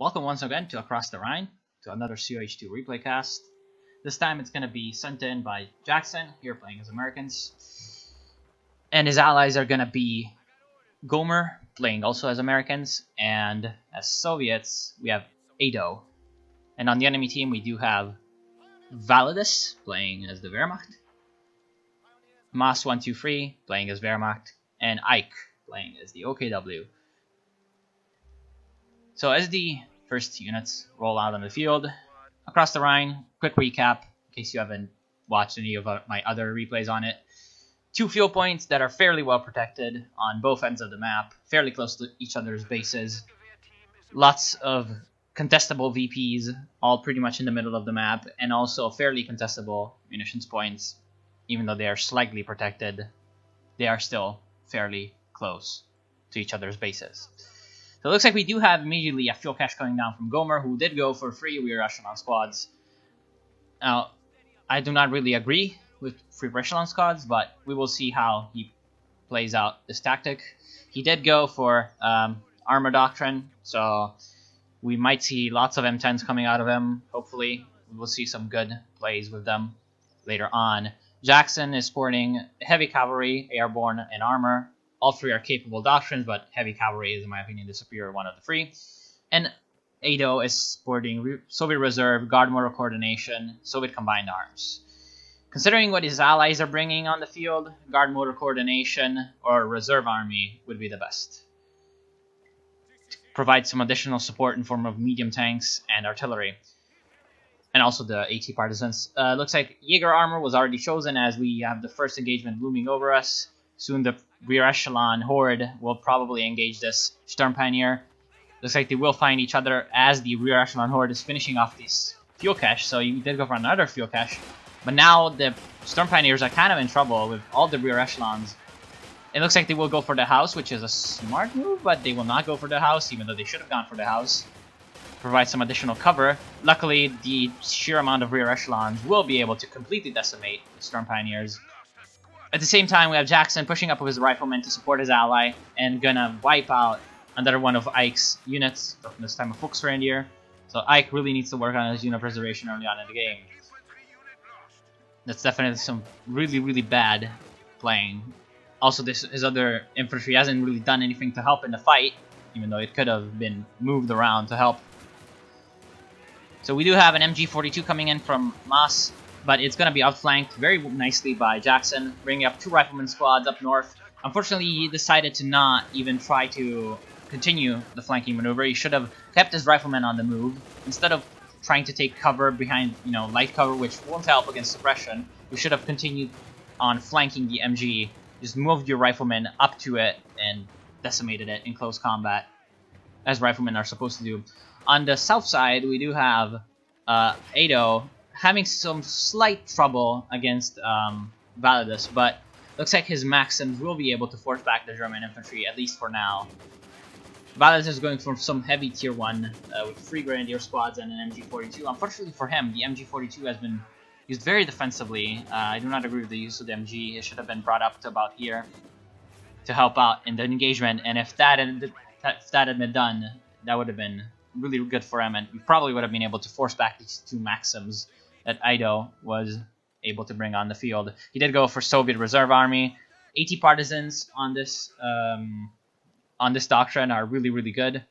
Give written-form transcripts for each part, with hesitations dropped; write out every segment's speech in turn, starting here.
Welcome once again to Across the Rhine, to another CoH2 replay cast. This time it's going to be sent in by Jackson, here playing as Americans. And his allies are going to be Gomer, playing also as Americans, and as Soviets, we have Ado. And on the enemy team, we do have Validus, playing as the Wehrmacht, Mas123, playing as Wehrmacht, and Ike, playing as the OKW. So as the first units roll out on the field, Across the Rhine, quick recap, in case you haven't watched any of my other replays on it. 2 field points that are fairly well protected on both ends of the map, fairly close to each other's bases. Lots of contestable VPs, all pretty much in the middle of the map, and also fairly contestable munitions points. Even though they are slightly protected, they are still fairly close to each other's bases. So it looks like we do have immediately a fuel cache coming down from Gomer, who did go for 3 rear echelon squads. Now, I do not really agree with 3 rear echelon squads, but we will see how he plays out this tactic. He did go for armor doctrine, so we might see lots of M10s coming out of him, hopefully. We will see some good plays with them later on. Jackson is sporting heavy cavalry, airborne, and armor. All 3 are capable doctrines, but heavy cavalry is, in my opinion, the superior one of the 3. And Ado is sporting Soviet Reserve, Guard Motor Coordination, Soviet Combined Arms. Considering what his allies are bringing on the field, Guard Motor Coordination or Reserve Army would be the best. To provide some additional support in form of medium tanks and artillery. And also the AT Partisans. Looks like Jaeger Armor was already chosen as we have the first engagement looming over us. Soon the rear echelon Horde will probably engage this Sturm Pioneer. Looks like they will find each other as the rear echelon Horde is finishing off this fuel cache. So you did go for another fuel cache. But now the Sturm Pioneers are kind of in trouble with all the rear echelons. It looks like they will go for the house, which is a smart move, but they will not go for the house, even though they should have gone for the house. Provide some additional cover. Luckily, the sheer amount of rear echelons will be able to completely decimate the Sturm Pioneers. At the same time, we have Jackson pushing up with his riflemen to support his ally and gonna wipe out another one of Ike's units, this time a Fuchs Reindeer. So Ike really needs to work on his unit preservation early on in the game. That's definitely some really bad playing. Also, his other infantry hasn't really done anything to help in the fight, even though it could have been moved around to help. So we do have an MG42 coming in from Mas, but it's going to be outflanked very nicely by Jackson, bringing up 2 rifleman squads up north. Unfortunately, he decided to not even try to continue the flanking maneuver. He should have kept his riflemen on the move. Instead of trying to take cover behind, light cover, which won't help against suppression, you should have continued on flanking the MG. Just moved your riflemen up to it and decimated it in close combat, as riflemen are supposed to do. On the south side, we do have Ado having some slight trouble against Validus, but looks like his Maxims will be able to force back the German infantry, at least for now. Validus is going for some heavy tier 1 with 3 Grenadier squads and an MG42. Unfortunately for him, the MG42 has been used very defensively. I do not agree with the use of the MG. It should have been brought up to about here to help out in the engagement, and if that had been done, that would have been really good for him, and we probably would have been able to force back these 2 Maxims that Ado was able to bring on the field. He did go for Soviet Reserve Army. AT Partisans on this doctrine are really good.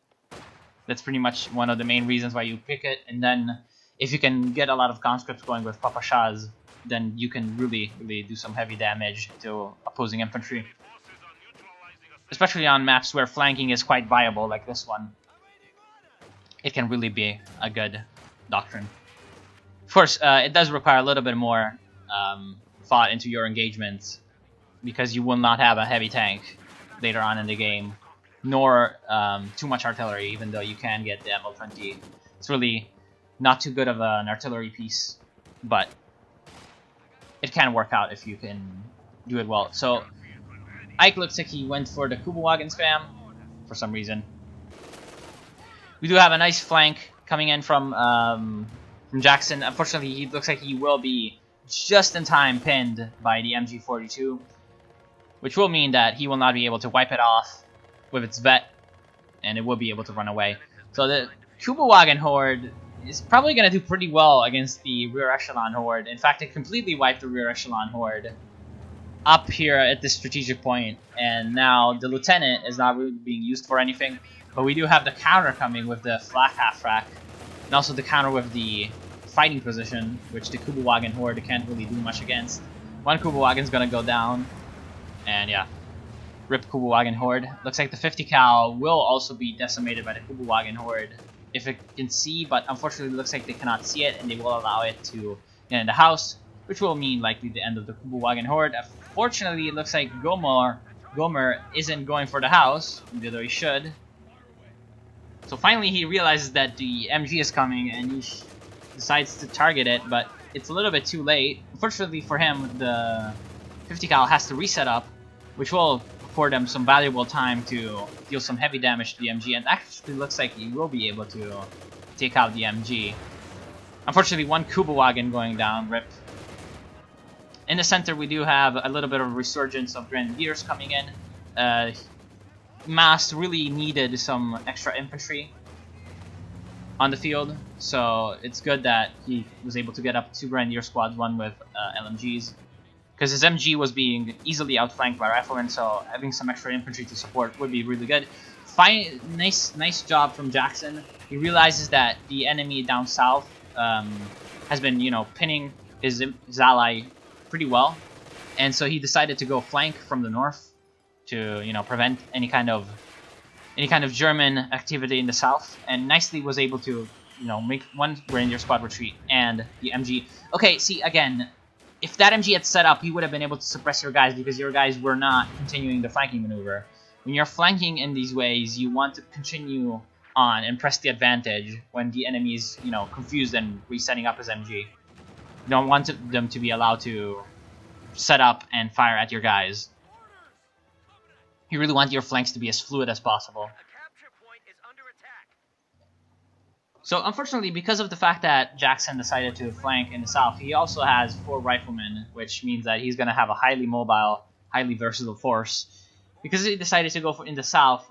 That's pretty much one of the main reasons why you pick it. And then if you can get a lot of conscripts going with Papashas, then you can really do some heavy damage to opposing infantry. Especially on maps where flanking is quite viable, like this one. It can really be a good doctrine. Of course, it does require a little bit more thought into your engagements, because you will not have a heavy tank later on in the game, nor too much artillery, even though you can get the ML20. It's really not too good of an artillery piece, but it can work out if you can do it well. So Ike looks like he went for the Kubel spam for some reason. We do have a nice flank coming in from Jackson. Unfortunately, he looks like he will be just in time pinned by the MG42, which will mean that he will not be able to wipe it off with its vet, and it will be able to run away. So the Kubawagen Horde is probably going to do pretty well against the rear echelon Horde. In fact, it completely wiped the rear echelon Horde up here at this strategic point, and now the Lieutenant is not really being used for anything, but we do have the counter coming with the flak half-track, and also the counter with the fighting position, which the Kubawagen Horde can't really do much against. One Kubawagen's gonna go down, and yeah, rip Kubawagen Horde. Looks like the 50 cal will also be decimated by the Kubawagen Horde if it can see, but unfortunately it looks like they cannot see it, and they will allow it to get in the house, which will mean likely the end of the Kubawagen Horde. Fortunately, it looks like Gomer isn't going for the house, even though he should. So finally he realizes that the MG is coming, and he decides to target it, but it's a little bit too late. Unfortunately for him, the 50 cal has to reset up, which will afford them some valuable time to deal some heavy damage to the MG, and actually looks like he will be able to take out the MG. Unfortunately, one Kubawagen going down, rip. In the center, we do have a little bit of a resurgence of Grenadiers coming in. Mast really needed some extra infantry on the field, so it's good that he was able to get up 2 Grenadier squads, one with LMGs, because his MG was being easily outflanked by riflemen, so having some extra infantry to support would be really good. Nice job from Jackson. He realizes that the enemy down south has been, pinning his ally pretty well, and so he decided to go flank from the north to prevent any kind of German activity in the south, and nicely was able to make one Grenadier squad retreat and the MG. Okay, see, again, if that MG had set up, he would have been able to suppress your guys because your guys were not continuing the flanking maneuver. When you're flanking in these ways, you want to continue on and press the advantage when the enemy is confused and resetting up his MG. You don't want them to be allowed to set up and fire at your guys. You really want your flanks to be as fluid as possible. So unfortunately, because of the fact that Jackson decided to flank in the south, he also has 4 riflemen, which means that he's going to have a highly mobile, highly versatile force. Because he decided to go in the south,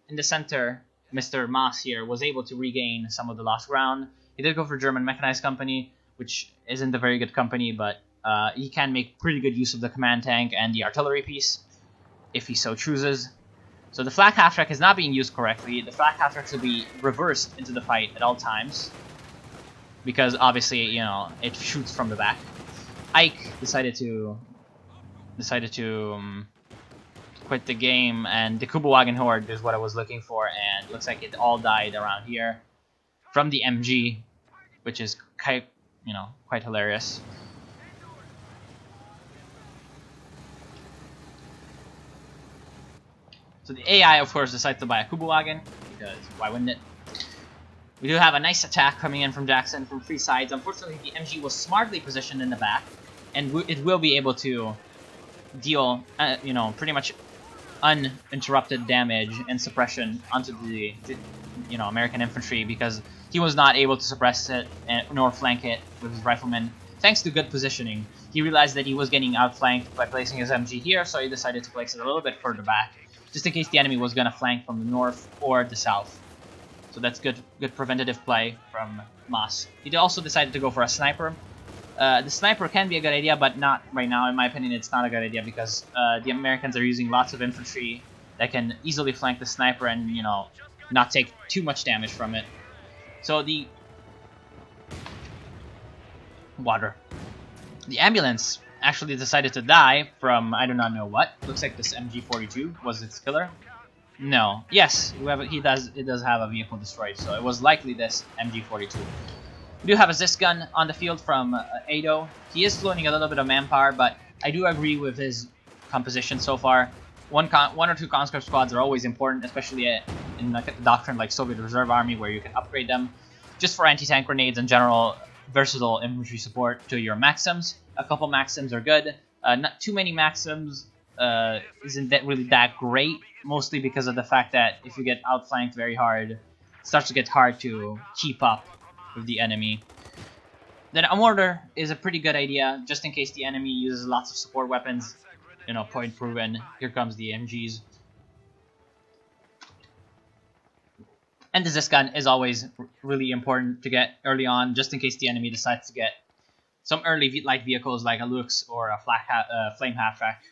in the center, Mr. Moss here was able to regain some of the lost ground. He did go for German Mechanized Company, which isn't a very good company, but he can make pretty good use of the command tank and the artillery piece, if he so chooses. So the flak half-track is not being used correctly. The flak half-track should be reversed into the fight at all times, because obviously, it shoots from the back. Ike decided to quit the game, and the Kubawagen Horde is what I was looking for, and looks like it all died around here from the MG, which is quite hilarious. So the AI, of course, decided to buy a Kubawagen, because why wouldn't it? We do have a nice attack coming in from Jackson from 3 sides. Unfortunately, the MG was smartly positioned in the back, and it will be able to deal, pretty much uninterrupted damage and suppression onto the American infantry, because he was not able to suppress it nor flank it with his riflemen. Thanks to good positioning, he realized that he was getting outflanked by placing his MG here, so he decided to place it a little bit further back, just in case the enemy was going to flank from the north or the south. So that's good preventative play from Moss. He also decided to go for a sniper. The sniper can be a good idea, but not right now. In my opinion, it's not a good idea, because the Americans are using lots of infantry that can easily flank the sniper and, not take too much damage from it. So the ambulance actually decided to die from I do not know what. Looks like this MG42 was its killer. No. Yes, it does have a vehicle destroyed, so it was likely this MG42. We do have a Zis gun on the field from Ado. He is floating a little bit of manpower, but I do agree with his composition so far. One or two conscript squads are always important, especially in a doctrine like Soviet Reserve Army, where you can upgrade them just for anti-tank grenades and general versatile infantry support to your Maxims. A couple Maxims are good. Not too many Maxims isn't really that great, mostly because of the fact that if you get outflanked very hard, it starts to get hard to keep up with the enemy. Then a mortar is a pretty good idea, just in case the enemy uses lots of support weapons. Point proven. Here comes the MGs. And the Zis gun is always really important to get early on, just in case the enemy decides to get some early light vehicles like a Lux or a Flame Half-Track,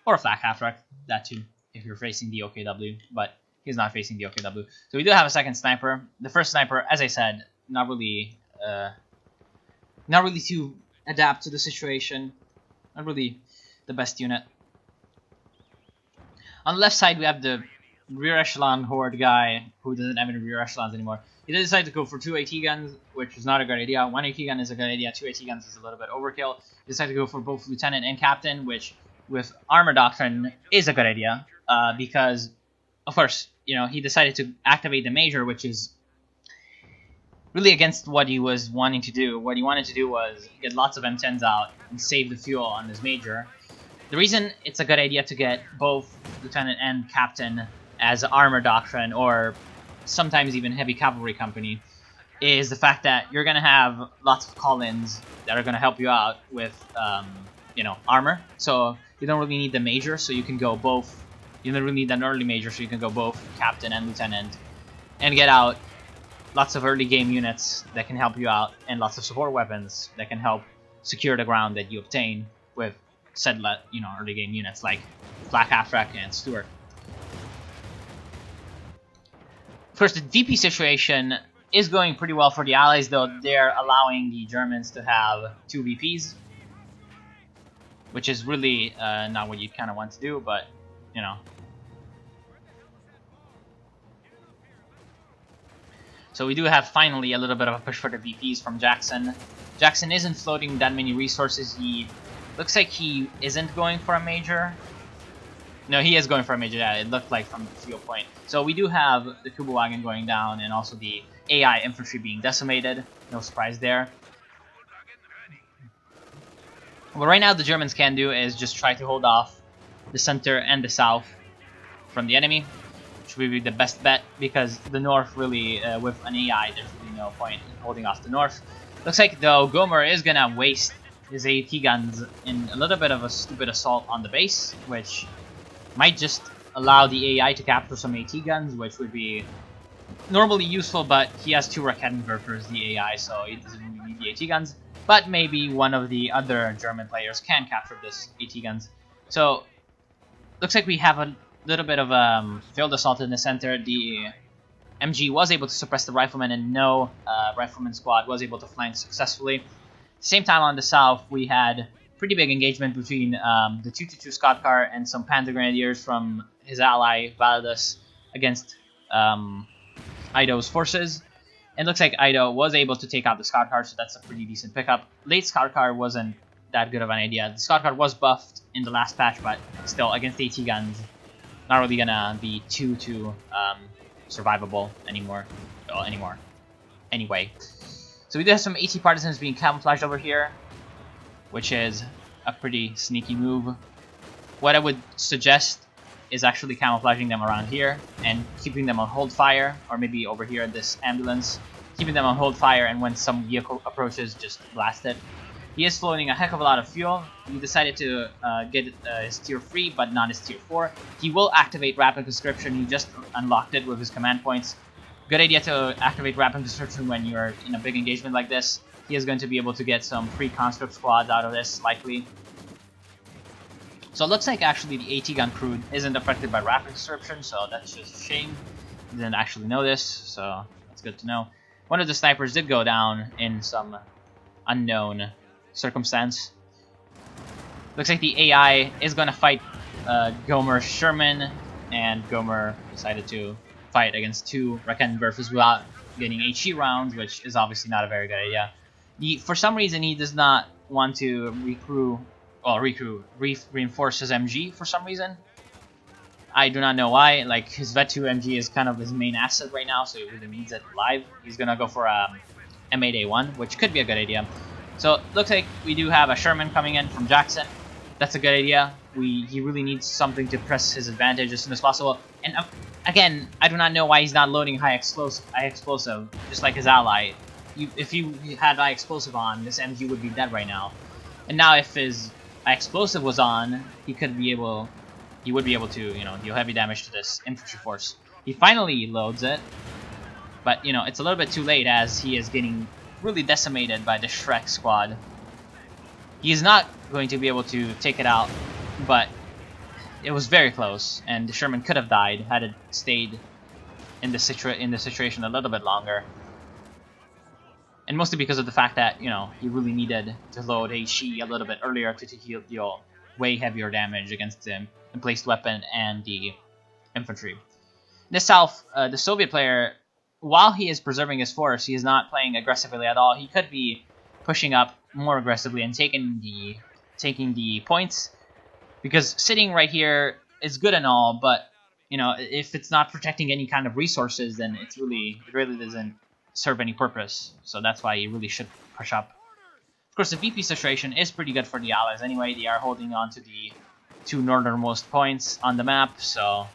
or a Flak Half-Track, that too, if you're facing the OKW, but he's not facing the OKW. So we do have a second sniper. The first sniper, as I said, not really to adapt to the situation, not really the best unit. On the left side, we have the rear echelon Horde guy who doesn't have any rear echelons anymore. He decided to go for 2 AT guns, which is not a good idea. 1 AT gun is a good idea, 2 AT guns is a little bit overkill. He decided to go for both Lieutenant and Captain, which with Armor Doctrine is a good idea, because, of course, you know, he decided to activate the Major, which is really against what he was wanting to do. What he wanted to do was get lots of M10s out and save the fuel on his Major. The reason it's a good idea to get both Lieutenant and Captain as Armor Doctrine, or sometimes even Heavy Cavalry Company, is the fact that you're going to have lots of call-ins that are going to help you out with, you know, armor. So you don't really need the Major, so you can go both. You don't really need an early Major, so you can go both Captain and Lieutenant and get out lots of early game units that can help you out, and lots of support weapons that can help secure the ground that you obtain with said, you know, early game units like Flak Half-Track and Stuart. Of course, the DP situation is going pretty well for the Allies, though they're allowing the Germans to have 2 VPs, which is really not what you kind of want to do, but, you know. So we do have finally a little bit of a push for the VPs from Jackson. Jackson isn't floating that many resources. He looks like he isn't going for a Major. No, he is going for a Major. Yeah, it looked like from the field point. So we do have the Kubel wagon going down, and also the AI infantry being decimated. No surprise there. What right now the Germans can do is just try to hold off the center and the south from the enemy, which would be the best bet, because the north really, with an AI, there's really no point in holding off the north. Looks like, though, Gomer is going to waste his AT guns in a little bit of a stupid assault on the base, which might just allow the AI to capture some AT guns, which would be normally useful, but he has 2 Raket Inverters, the AI, so he doesn't really need the AT guns. But maybe one of the other German players can capture this AT guns. So, looks like we have a little bit of a failed assault in the center. The MG was able to suppress the riflemen, and no rifleman squad was able to flank successfully. Same time on the south, we had pretty big engagement between the 222 Scott Car and some Panzer Grenadiers from his ally Valdes against Ido's forces. And looks like Ido was able to take out the Scott Car, so that's a pretty decent pickup. Late Scott Car wasn't that good of an idea. The Scott Car was buffed in the last patch, but still, against AT guns, not really gonna be too survivable anymore. Anyway. So we do have some AT partisans being camouflaged over here, which is a pretty sneaky move. What I would suggest is actually camouflaging them around here and keeping them on hold fire, or maybe over here at this ambulance, keeping them on hold fire, and when some vehicle approaches, just blast it. He is floating a heck of a lot of fuel. He decided to get his tier 3, but not his tier 4. He will activate Rapid Conscription. He just unlocked it with his command points. Good idea to activate Rapid Conscription when you're in a big engagement like this. He is going to be able to get some free conscript squads out of this, likely. So it looks like actually the AT gun crew isn't affected by Rapid Conscription, so that's just a shame. Didn't actually know this, so that's good to know. One of the snipers did go down in some unknown circumstance. Looks like the AI is going to fight Gomer Sherman, and Gomer decided to fight against 2 Raket Inverters without getting HE rounds, which is obviously not a very good idea. For some reason, he does not want to reinforce his MG for some reason. I do not know why. Like, his Vet 2 MG is kind of his main asset right now, so he really needs it live. He's gonna go for a M8A1, which could be a good idea. So it looks like we do have a Sherman coming in from Jackson. That's a good idea. He really needs something to press his advantage as soon as possible. And again, I do not know why he's not loading high explosive, just like his ally. If he had high explosive on, this MG would be dead right now. And now if his high explosive was on, he would be able to, you know, deal heavy damage to this infantry force. He finally loads it, But, you know, it's a little bit too late as he is getting really decimated by the Shrek squad. He is not going to be able to take it out, but it was very close, and the Sherman could have died had it stayed in the situation a little bit longer. And mostly because of the fact that, you know, he really needed to load a Shi a little bit earlier to deal way heavier damage against the emplaced weapon and the infantry. In the south, the Soviet player, while he is preserving his force, he is not playing aggressively at all. He could be pushing up more aggressively and taking the points, because sitting right here is good and all, but you know, if it's not protecting any kind of resources, then it really doesn't serve any purpose. So that's why you really should push up. Of course, the VP situation is pretty good for the Allies anyway. They are holding on to the 2 northernmost points on the map, so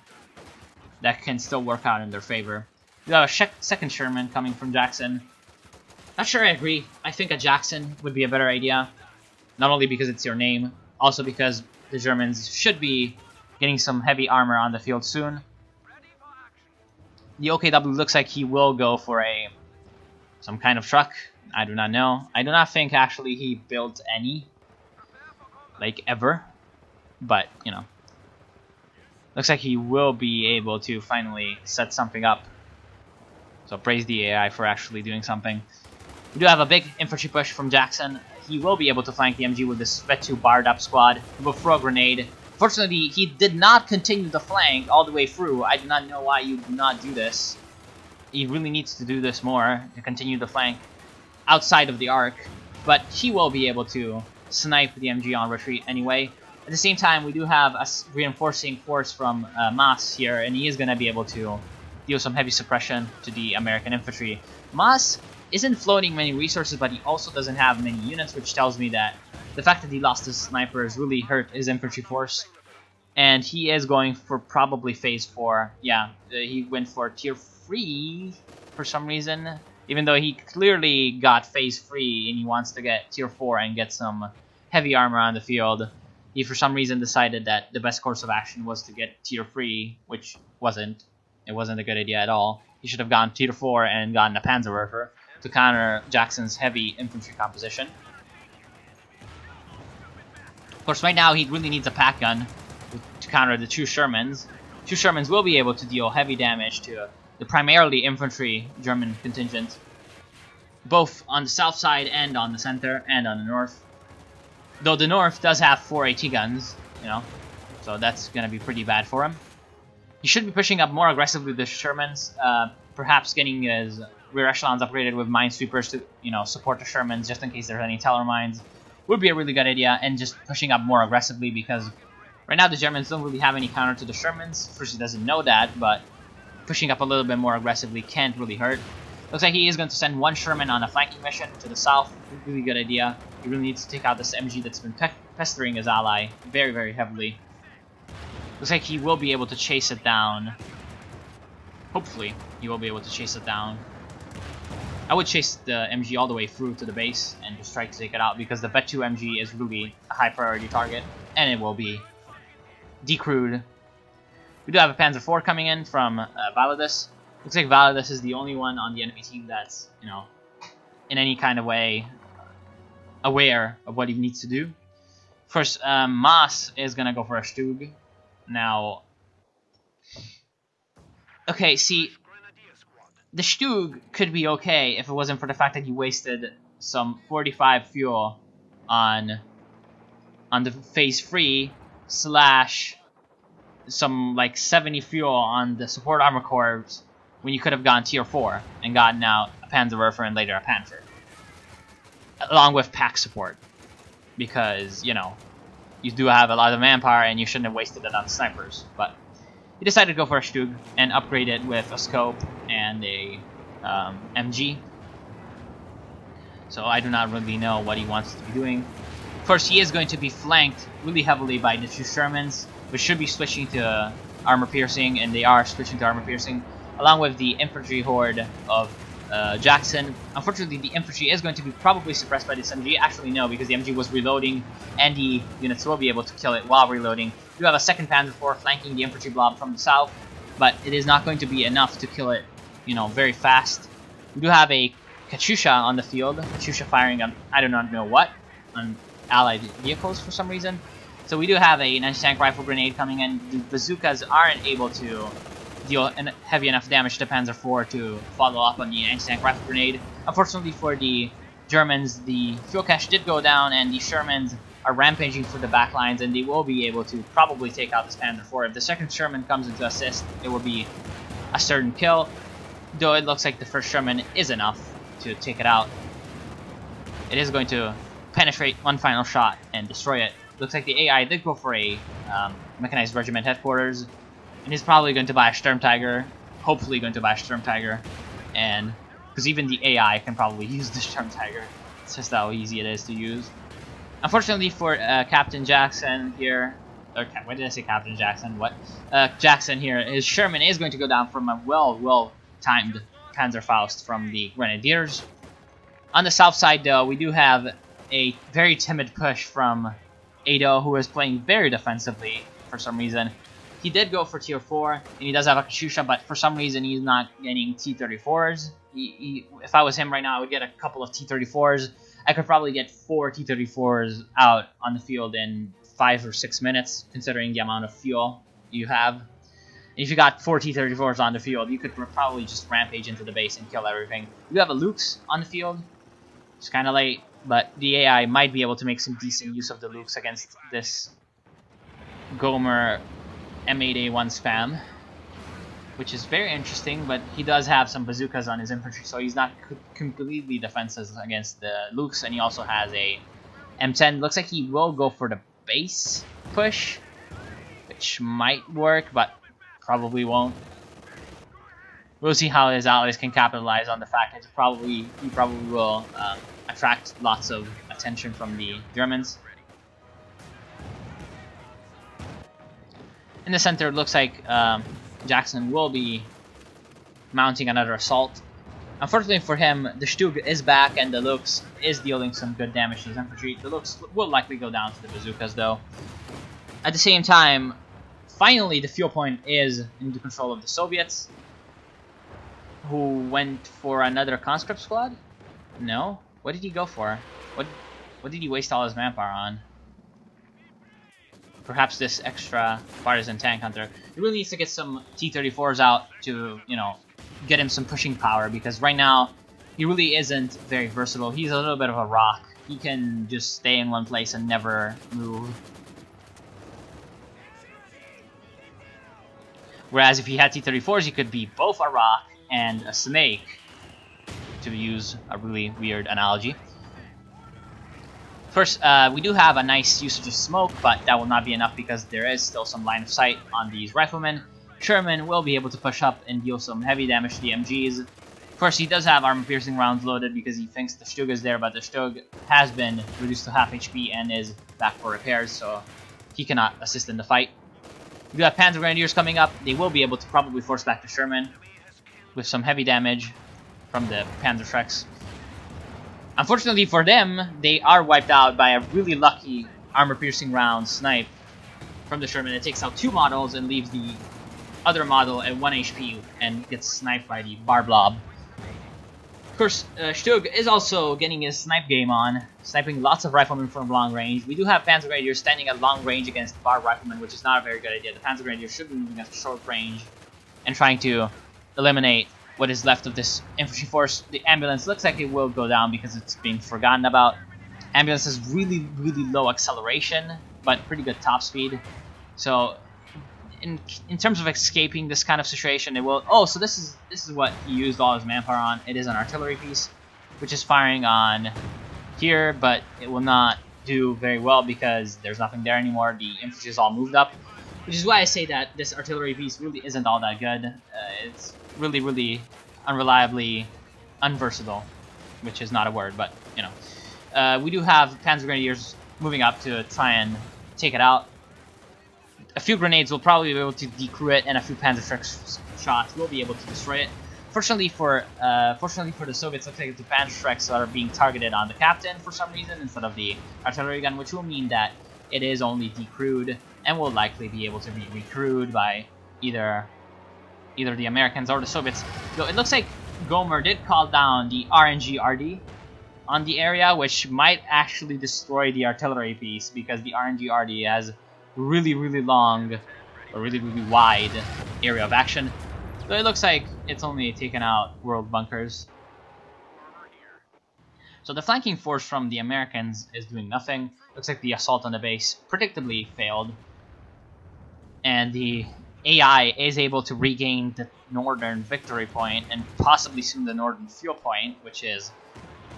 that can still work out in their favor. We have a second Sherman coming from Jackson. Not sure I agree. I think a Jackson would be a better idea. Not only because it's your name, also because the Germans should be getting some heavy armor on the field soon. The OKW looks like he will go for some kind of truck. I do not know. I do not think actually he built any, like, ever. But, you know, looks like he will be able to finally set something up. So praise the AI for actually doing something. We do have a big infantry push from Jackson. He will be able to flank the MG with this Vet2 barred up squad. He will throw a grenade. Fortunately, he did not continue the flank all the way through. I do not know why you do not do this. He really needs to do this more to continue the flank outside of the arc. But he will be able to snipe the MG on retreat anyway. At the same time, we do have a reinforcing force from Maas here, and he is going to be able to deal some heavy suppression to the American infantry. Maas isn't floating many resources, but he also doesn't have many units, which tells me that the fact that he lost his snipers really hurt his infantry force. And he is going for probably phase 4. Yeah, he went for tier 3 for some reason. Even though he clearly got phase 3 and he wants to get tier 4 and get some heavy armor on the field. He for some reason decided that the best course of action was to get tier 3, which wasn't. It wasn't a good idea at all. He should have gone tier 4 and gotten a Panzerwerfer to counter Jackson's heavy infantry composition. Of course, right now he really needs a pack gun to counter the 2 Shermans. 2 Shermans will be able to deal heavy damage to the primarily infantry German contingent, both on the south side and on the center and on the north. Though the north does have 4 AT guns, you know, so that's going to be pretty bad for him. He should be pushing up more aggressively with the Shermans, perhaps getting his rear echelons upgraded with minesweepers to, you know, support the Shermans just in case there's any teller mines. Would be a really good idea, and just pushing up more aggressively, because right now the Germans don't really have any counter to the Shermans. First, he doesn't know that, but pushing up a little bit more aggressively can't really hurt. Looks like he is going to send 1 Sherman on a flanking mission to the south. Really good idea. He really needs to take out this MG that's been pestering his ally very, very heavily. Looks like he will be able to chase it down. Hopefully, he will be able to chase it down. I would chase the MG all the way through to the base and just try to take it out, because the Vet2 MG is really a high priority target, and it will be decrewed. We do have a Panzer IV coming in from Validus. Looks like Validus is the only one on the enemy team that's, you know, in any kind of way aware of what he needs to do. Of course, Maas is going to go for a Stug. Now, okay, see, the Stug could be okay if it wasn't for the fact that he wasted some 45 fuel on the phase 3 slash some like 70 fuel on the support armor corps, when you could have gone tier 4 and gotten out a Panzerwerfer and later a Panther, along with pack support, because, you know, you do have a lot of manpower and you shouldn't have wasted it on snipers. But he decided to go for a Stug and upgrade it with a scope and a MG. So I do not really know what he wants to be doing. Of course, he is going to be flanked really heavily by the 2 Shermans, which should be switching to armor piercing, and they are switching to armor piercing, along with the infantry horde of Jackson. Unfortunately, the infantry is going to be probably suppressed by this MG. Actually, no, because the MG was reloading, and the units will be able to kill it while reloading. You have a second Panzer IV flanking the infantry blob from the south, but it is not going to be enough to kill it very fast. We do have a Katyusha on the field. Katyusha firing on I do not know what, on allied vehicles for some reason. So we do have an anti-tank rifle grenade coming in. The bazookas aren't able to deal heavy enough damage to Panzer IV to follow up on the anti-tank rifle grenade. Unfortunately for the Germans, the fuel cache did go down, and the Shermans are rampaging through the back lines, and they will be able to probably take out this Panzer IV. If the second Sherman comes in to assist, it will be a certain kill, though it looks like the first Sherman is enough to take it out. It is going to penetrate one final shot and destroy it. Looks like the AI did go for a mechanized regiment headquarters, and he's probably going to buy a Sturm Tiger, hopefully going to buy a Sturm Tiger, and because even the AI can probably use the Sturm Tiger. It's just how easy it is to use. Unfortunately for Captain Jackson here, or why did I say Captain Jackson? What? Jackson here, his Sherman is going to go down from a well-timed Panzerfaust from the Grenadiers. On the south side, though, we do have a very timid push from Ado, who is playing very defensively for some reason. He did go for tier 4, and he does have a Katyusha, but for some reason he's not getting T-34s. If I was him right now, I would get a couple of T-34s. I could probably get 4 T-34s out on the field in 5 or 6 minutes, considering the amount of fuel you have. And if you got 4 T-34s on the field, you could probably just rampage into the base and kill everything. You have a Lukes on the field. It's kind of late, but the AI might be able to make some decent use of the Lukes against this Gomer M8A1 spam, which is very interesting, but he does have some bazookas on his infantry, so he's not completely defenseless against the Lukes, and he also has a M10. Looks like he will go for the base push, which might work, but probably won't. We'll see how his allies can capitalize on the fact that he probably will attract lots of attention from the Germans. In the center, it looks like Jackson will be mounting another assault. Unfortunately for him, the Stug is back, and the Lux is dealing some good damage to his infantry. The Lux will likely go down to the bazookas, though. At the same time, finally the fuel point is into control of the Soviets, who went for another conscript squad? No? What did he go for? What did he waste all his manpower on? Perhaps this extra partisan tank hunter. He really needs to get some T-34s out to, get him some pushing power, because right now he really isn't very versatile. He's a little bit of a rock. He can just stay in one place and never move. Whereas if he had T-34s, he could be both a rock and a snake, to use a really weird analogy. First, we do have a nice usage of smoke, but that will not be enough because there is still some line of sight on these riflemen. Sherman will be able to push up and deal some heavy damage to the MGs. Of course, he does have armor-piercing rounds loaded because he thinks the Stug is there, but the Stug has been reduced to half HP and is back for repairs, so he cannot assist in the fight. We do have Panzer Grenadiers coming up. They will be able to probably force back the Sherman with some heavy damage from the Panzerschrecks. Unfortunately for them, they are wiped out by a really lucky armor-piercing round snipe from the Sherman. It takes out 2 models and leaves the other model at 1 HP and gets sniped by the Bar Blob. Of course, Stug is also getting his snipe game on, sniping lots of riflemen from long range. We do have Panzer Grenadiers standing at long range against Bar Riflemen, which is not a very good idea. The Panzer Grenadiers should be moving at short range and trying to eliminate what is left of this infantry force. The ambulance looks like it will go down because it's being forgotten about. Ambulance has really, really low acceleration, but pretty good top speed. So, in terms of escaping this kind of situation, it will. Oh, so this is what he used all his manpower on. It is an artillery piece, which is firing on here, but it will not do very well because there's nothing there anymore. The infantry is all moved up, which is why I say that this artillery piece really isn't all that good. It's really, really unreliably unversatile, which is not a word, but we do have Panzer Grenadiers moving up to try and take it out. A few grenades will probably be able to decrew it, and a few Panzerschreck shots will be able to destroy it. Fortunately for the Soviets, looks like the Panzerschrecks are being targeted on the captain for some reason instead of the artillery gun, which will mean that it is only decrewed and will likely be able to be recrewed by either either the Americans or the Soviets. Though it looks like Gomer did call down the RNG RD on the area, which might actually destroy the artillery piece, because the RNG RD has really long or really wide area of action. So it looks like it's only taken out world bunkers. So the flanking force from the Americans is doing nothing. Looks like the assault on the base predictably failed. And the AI is able to regain the northern victory point and possibly soon the northern fuel point, which is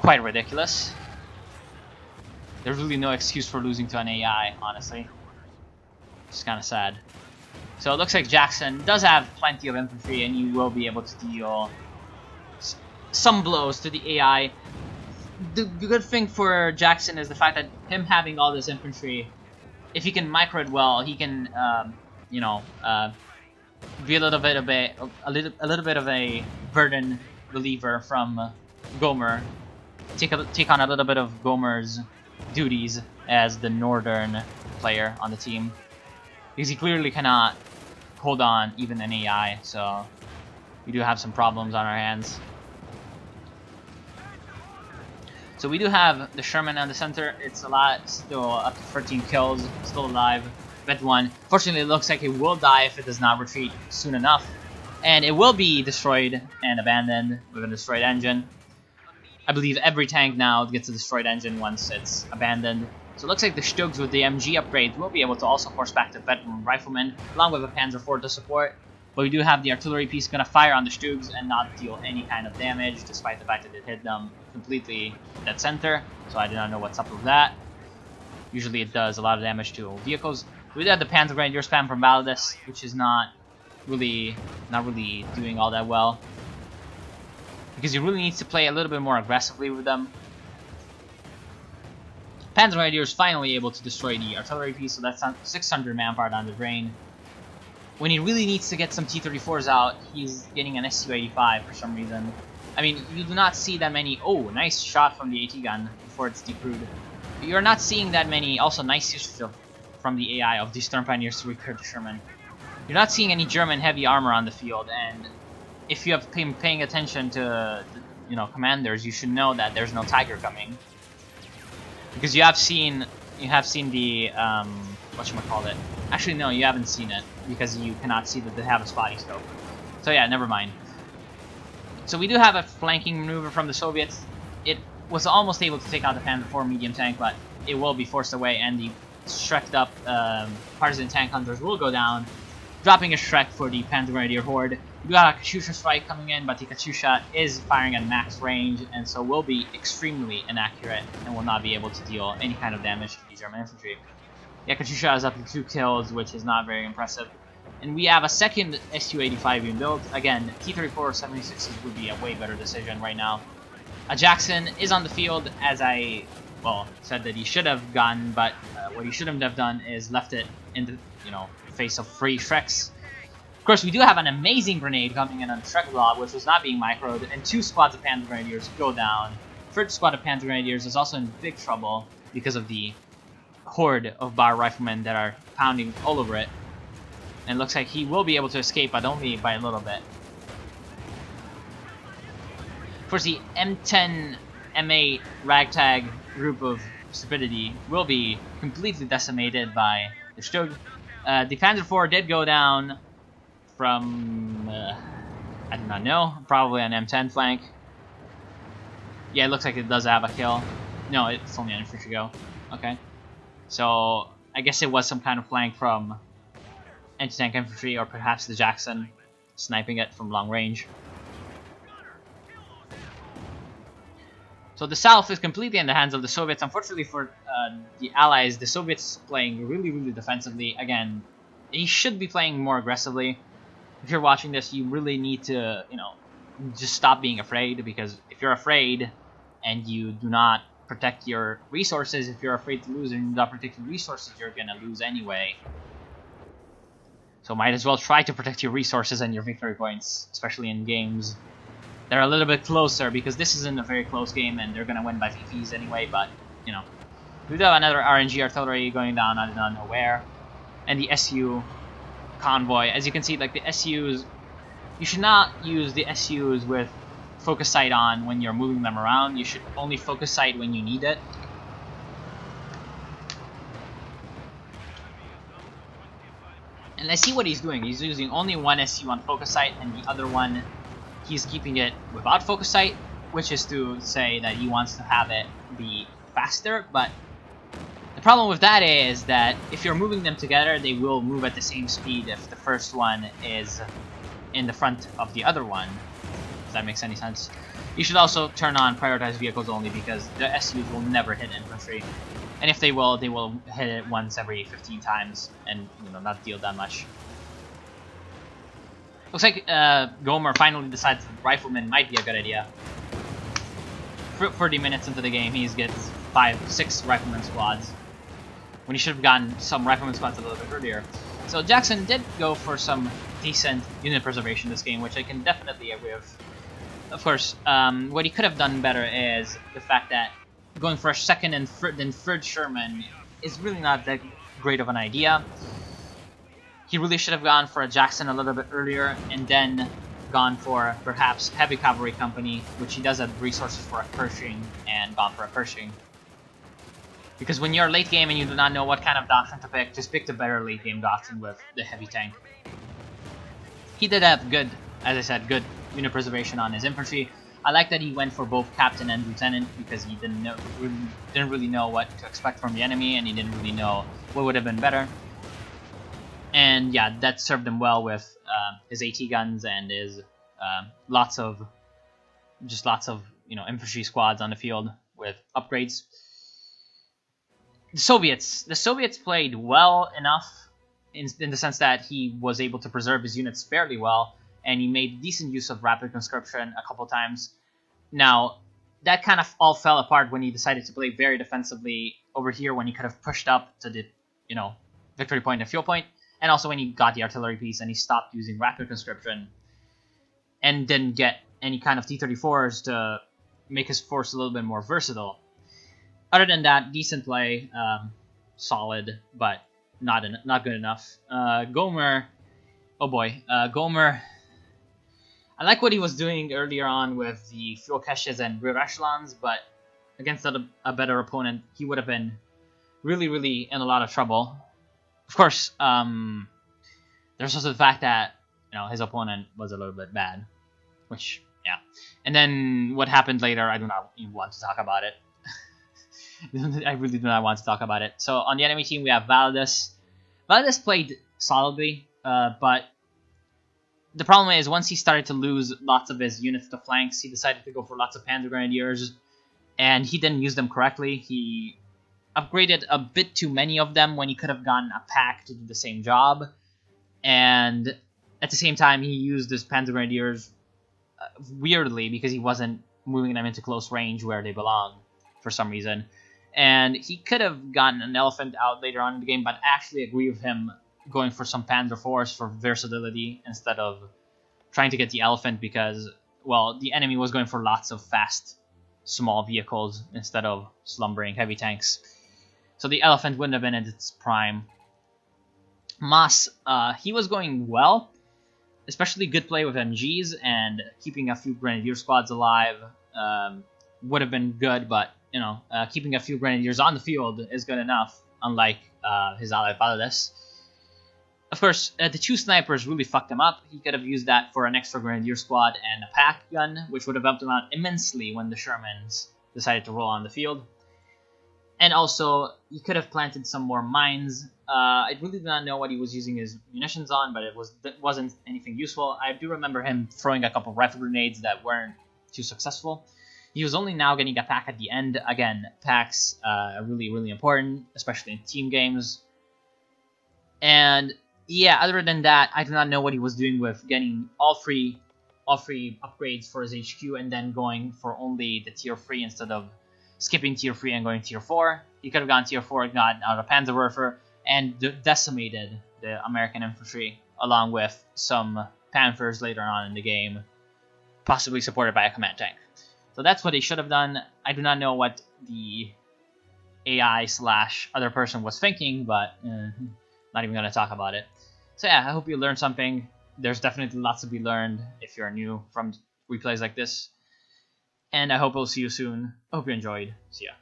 quite ridiculous. There's really no excuse for losing to an AI, honestly. It's kind of sad. So it looks like Jackson does have plenty of infantry, and you will be able to deal some blows to the AI. The good thing for Jackson is the fact that him having all this infantry, if he can micro it well, he can, you know, be a little bit of a burden reliever from Gomer. Take on a little bit of Gomer's duties as the northern player on the team, because he clearly cannot hold on even an AI. So we do have some problems on our hands. So we do have the Sherman on the center. It's a lot, still up to 13 kills, still alive. Vet 1. Fortunately, it looks like it will die if it does not retreat soon enough. And it will be destroyed and abandoned with a destroyed engine. I believe every tank now gets a destroyed engine once it's abandoned. So it looks like the Stugs with the MG upgrades will be able to also force back the veteran riflemen, along with a Panzer IV to support. But we do have the artillery piece going to fire on the Stugs and not deal any kind of damage, despite the fact that it hit them completely dead center. So I do not know what's up with that. Usually it does a lot of damage to vehicles. We do have the Panzer Grenadier spam from Valdez, which is not really doing all that well, because he really needs to play a little bit more aggressively with them. Panzer Grenadier is finally able to destroy the artillery piece, so that's 600 manpower down the drain. When he really needs to get some T-34s out, he's getting an Su-85 for some reason. I mean, you do not see that many... Oh, nice shot from the AT gun before it's decrewed. You're not seeing that many... Also, nice use from the AI of the Storm Pioneers to repair the Sherman. You're not seeing any German heavy armor on the field, and if you have been paying attention to, you know, commanders, you should know that there's no Tiger coming. Because you have seen the, whatchamacallit. Actually, no, you haven't seen it, because you cannot see that they have a spotty scope. So yeah, never mind. So we do have a flanking maneuver from the Soviets. It was almost able to take out the Panzer IV medium tank, but it will be forced away, and the Shrek'd up partisan tank hunters will go down, dropping a Shrek for the Panzer Grenadier Horde. We do have a Katyusha strike coming in, but the Katyusha is firing at max range, and so will be extremely inaccurate and will not be able to deal any kind of damage to the German infantry. Yeah, Katyusha is up to 2 kills, which is not very impressive. And we have a second Su-85 being built. Again, T-34 76s would be a way better decision right now. Jackson is on the field, as I, well, said that he should have gone, but what he shouldn't have done is left it in the, you know, face of 3 Shreks. Of course, we do have an amazing grenade coming in on the Shrek blob, which was not being microed, and 2 squads of Panzer Grenadiers go down. Third squad of Panzer Grenadiers is also in big trouble because of the horde of Bar Riflemen that are pounding all over it. And it looks like he will be able to escape, but only by a little bit. Of course, the M10 M8 ragtag group of stupidity will be completely decimated by the Stug. The Panzer IV did go down from, I do not know, probably an M10 flank. Yeah, it looks like it does have a kill. No, it's only an infantry go. Okay. So, I guess it was some kind of flank from anti-tank infantry, or perhaps the Jackson sniping it from long range. So the south is completely in the hands of the Soviets. Unfortunately for the Allies, the Soviets playing really defensively. Again, he should be playing more aggressively. If you're watching this, you really need to, you know, just stop being afraid, because if you're afraid and you do not protect your resources, if you're afraid to lose and you do not protect your resources, you're gonna lose anyway. So might as well try to protect your resources and your victory points, especially in games they're a little bit closer, because this isn't a very close game and they're gonna win by VPs anyway. But you know, we do have another RNG artillery going down. I do not know where, and the SU convoy. As you can see, like the SUs you should not use the SUs with focus sight on when you're moving them around. You should only focus sight when you need it. And I see what he's doing. He's using only one SU on focus sight, and the other one, he's keeping it without focus sight, which is to say that he wants to have it be faster. But the problem with that is that if you're moving them together, they will move at the same speed if the first one is in the front of the other one. If that makes any sense. You should also turn on prioritized vehicles only, because the SUs will never hit infantry. And if they will hit it once every 15 times and, you know, not deal that much. Looks like Gomer finally decides that Rifleman might be a good idea. 30 minutes into the game, he gets 5-6 Rifleman squads, when he should have gotten some Rifleman squads a little bit earlier. So Jackson did go for some decent unit preservation this game, which I can definitely agree with. Of course, what he could have done better is the fact that going for a second and then third Sherman is really not that great of an idea. He really should have gone for a Jackson a little bit earlier, and then gone for perhaps Heavy Cavalry Company, which he does have resources for a Pershing, and gone for a Pershing. Because when you're late game and you do not know what kind of doctrine to pick, just pick the better late game doctrine with the heavy tank. He did have good, as I said, good unit preservation on his infantry. I like that he went for both captain and lieutenant, because he didn't really know what to expect from the enemy, and he didn't really know what would have been better. And yeah, that served him well with his AT guns and his lots of infantry squads on the field with upgrades. The Soviets played well enough in the sense that he was able to preserve his units fairly well, and he made decent use of rapid conscription a couple times. Now, that kind of all fell apart when he decided to play very defensively over here, when he could have pushed up to the, victory point and fuel point, and also when he got the artillery piece and he stopped using rapid conscription and didn't get any kind of T-34s to make his force a little bit more versatile. Other than that, decent play, solid, but not good enough. Gomer, oh boy, Gomer. I like what he was doing earlier on with the fuel caches and rear echelons, but against a better opponent, he would have been really in a lot of trouble. Of course, there's also the fact that his opponent was a little bit bad, which yeah. And then what happened later, I do not even want to talk about it. I really do not want to talk about it. So on the enemy team, we have Valdez. Valdez played solidly, but the problem is once he started to lose lots of his units to flanks, he decided to go for lots of Panzer Grenadiers, and he didn't use them correctly. He upgraded a bit too many of them when he could have gotten a pack to do the same job, and at the same time he used his Panzer Grenadiers weirdly, because he wasn't moving them into close range where they belong for some reason. And he could have gotten an elephant out later on in the game, but I actually agree with him going for some Panzer IVs for versatility instead of trying to get the elephant, because, well, the enemy was going for lots of fast, small vehicles instead of slumbering heavy tanks. So the elephant wouldn't have been at its prime. Moss, he was going well, especially good play with MGs, and keeping a few Grenadier squads alive would have been good, but keeping a few Grenadiers on the field is good enough, unlike his ally Valdez. Of course, the 2 snipers really fucked him up. He could have used that for an extra Grenadier squad and a pack gun, which would have helped him out immensely when the Shermans decided to roll on the field. And also, he could have planted some more mines. I really do not know what he was using his munitions on, but it wasn't anything useful. I do remember him throwing a couple of rifle grenades that weren't too successful. He was only now getting a pack at the end. Again, packs are really important, especially in team games. And yeah, other than that, I do not know what he was doing with getting all three upgrades for his HQ and then going for only the tier 3 instead of skipping tier 3 and going tier 4. He could have gone tier 4, gotten out a Panzerwerfer, and decimated the American infantry, along with some Panthers later on in the game, possibly supported by a command tank. So that's what they should have done. I do not know what the AI/other person was thinking, but not even going to talk about it. So yeah, I hope you learned something. there's definitely lots to be learned if you're new from replays like this. And I hope we'll see you soon. I hope you enjoyed. See ya.